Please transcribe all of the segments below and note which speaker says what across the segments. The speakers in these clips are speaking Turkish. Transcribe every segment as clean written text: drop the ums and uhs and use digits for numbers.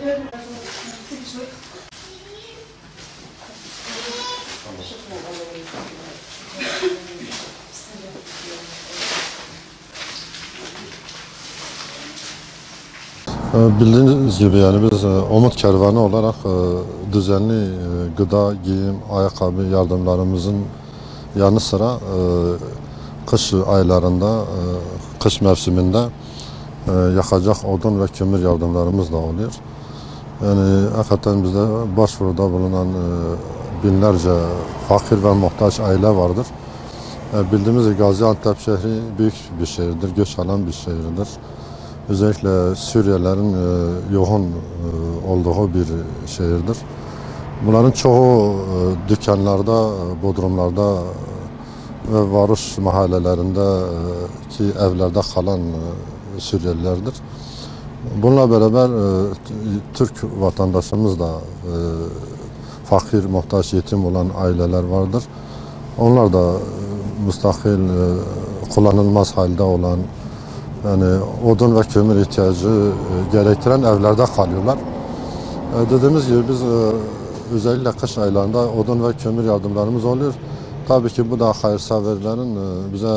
Speaker 1: Bildiğiniz gibi yani biz Umut Kervanı olarak düzenli gıda, giyim, ayakkabı yardımlarımızın yanı sıra kış aylarında, kış mevsiminde yakacak odun ve kömür yardımlarımız da oluyor. Yani hakikaten bizde başvuruda bulunan binlerce fakir ve muhtaç aile vardır. Bildiğimiz gibi Gaziantep şehri büyük bir şehirdir, göç alan bir şehirdir. Özellikle Suriyelilerin yoğun olduğu bir şehirdir. Bunların çoğu dükkanlarda, bodrumlarda ve varoş mahallelerindeki evlerde kalan Suriyelilerdir. Bununla beraber Türk vatandaşımız da fakir, muhtaç, yetim olan aileler vardır. Onlar da müstakil, kullanılmaz halde olan, yani odun ve kömür ihtiyacı gerektiren evlerde kalıyorlar. Dediğimiz gibi biz özellikle kış aylarında odun ve kömür yardımlarımız oluyor. Tabii ki bu da hayırseverlerin bize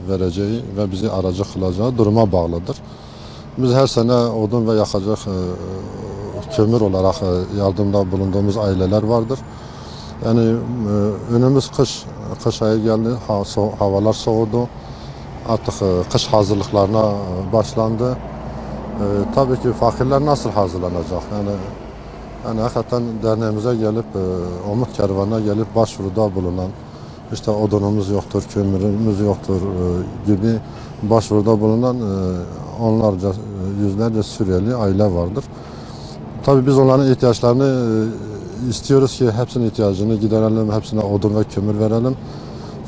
Speaker 1: vereceği ve bizi aracı kılacağı duruma bağlıdır. Biz her sene odun ve yakacak kömür olarak yardımda bulunduğumuz aileler vardır. Yani önümüz kış ayı geldi, havalar soğudu. Artık kış hazırlıklarına başlandı. Tabii ki fakirler nasıl hazırlanacak? Yani hakikaten derneğimize gelip, Umut Kervanı'na gelip başvuruda bulunan, işte odunumuz yoktur, kömürümüz yoktur gibi başvuruda bulunan onlarca, yüzlerce Suriyeli aile vardır. Tabii biz onların ihtiyaçlarını istiyoruz ki hepsinin ihtiyacını giderelim, hepsine odun ve kömür verelim.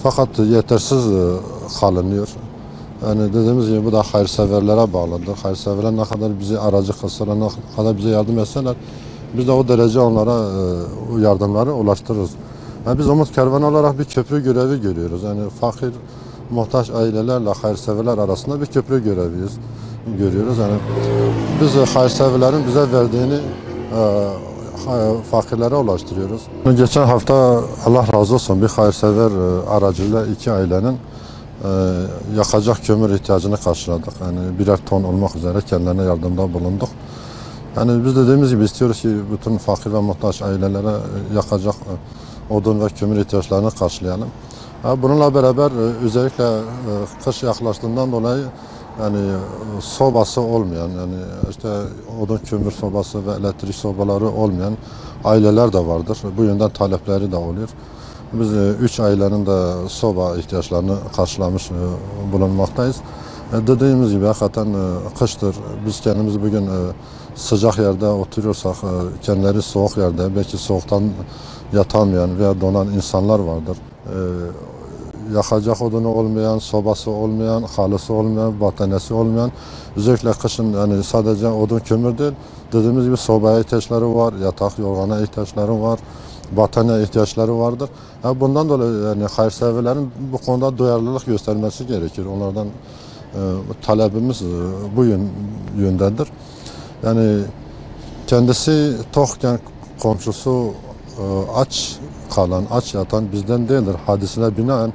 Speaker 1: Fakat yetersiz kalınıyor. Yani dediğimiz gibi bu da hayırseverlere bağlıdır. Hayırseverler ne kadar bizi aracı kılsalar, ne kadar bize yardım etseler, biz de o derece onlara o yardımları ulaştırırız. Yani biz Umut Kervanı olarak bir köprü görevi görüyoruz. Yani fakir, muhtaç ailelerle hayırseverler arasında bir köprü görüyoruz. Yani biz hayırseverlerin bize verdiğini fakirlere ulaştırıyoruz. Geçen hafta Allah razı olsun bir hayırsever aracıyla iki ailenin yakacak kömür ihtiyacını karşıladık. Yani birer ton olmak üzere kendilerine yardımda bulunduk. Yani biz dediğimiz gibi istiyoruz ki bütün fakir ve muhtaç ailelere yakacak odun ve kömür ihtiyaçlarını karşılayalım. Bununla beraber özellikle kış yaklaştığından dolayı yani sobası olmayan, yani işte odun kömür sobası ve elektrik sobaları olmayan aileler de vardır. Bu yönden talepleri de oluyor. Biz 3 ailenin de soba ihtiyaçlarını karşılamış bulunmaktayız. Dediğimiz gibi hakikaten kıştır. Biz kendimiz bugün sıcak yerde oturuyorsak, kendileri soğuk yerde, belki soğuktan yatamayan veya donan insanlar vardır. Yakacak odunu olmayan, sobası olmayan, halısı olmayan, battaniyesi olmayan, özellikle kışın yani sadece odun kömür değil, dediğimiz gibi sobaya ihtiyaçları var, yatak yorgana ihtiyaçları var, battaniye ihtiyaçları vardır. Bundan dolayı yani hayırseverlerin bu konuda duyarlılık göstermesi gerekir. Onlardan talebimiz bu yöndedir. Yani kendisi tokken komşusu aç kalan, aç yatan bizden değildir. Hadisine binaen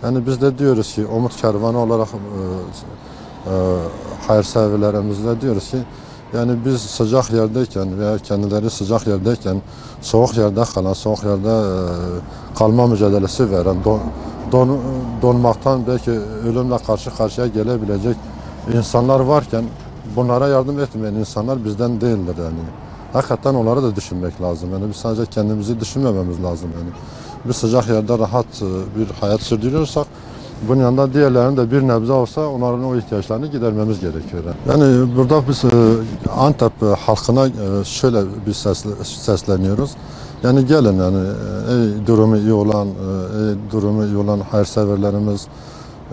Speaker 1: yani biz de diyoruz ki Umut Kervanı olarak hayırseverlerimizle diyoruz ki yani biz sıcak yerdeyken veya kendileri sıcak yerdeyken soğuk yerde kalan, soğuk yerde kalma mücadelesi veren, donmaktan belki ölümle karşı karşıya gelebilecek insanlar varken bunlara yardım etmeyen insanlar bizden değildir yani. Hakikaten onları da düşünmek lazım. Yani biz sadece kendimizi düşünmememiz lazım yani. Biz sıcak yerde rahat bir hayat sürdürüyorsak bunun yanında diğerlerinin de bir nebze olsa onların o ihtiyaçlarını gidermemiz gerekiyor. Yani burada biz Antep halkına şöyle bir sesleniyoruz. Yani gelin yani durumu iyi olan hayırseverlerimiz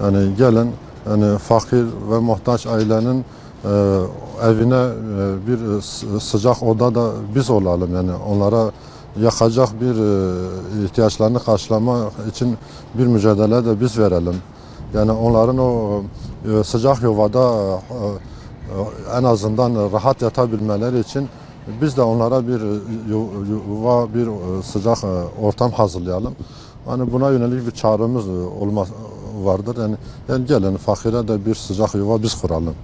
Speaker 1: yani gelin yani fakir ve muhtaç ailenin evine bir sıcak oda da biz olalım yani onlara yakacak bir ihtiyaçlarını karşılama için bir mücadele de biz verelim. Yani onların o sıcak yuvada en azından rahat yatabilmeleri için Biz de onlara bir yuva, bir sıcak ortam hazırlayalım. Hani buna yönelik bir çağrımız vardır. Yani gelin fakire de bir sıcak yuva biz kuralım.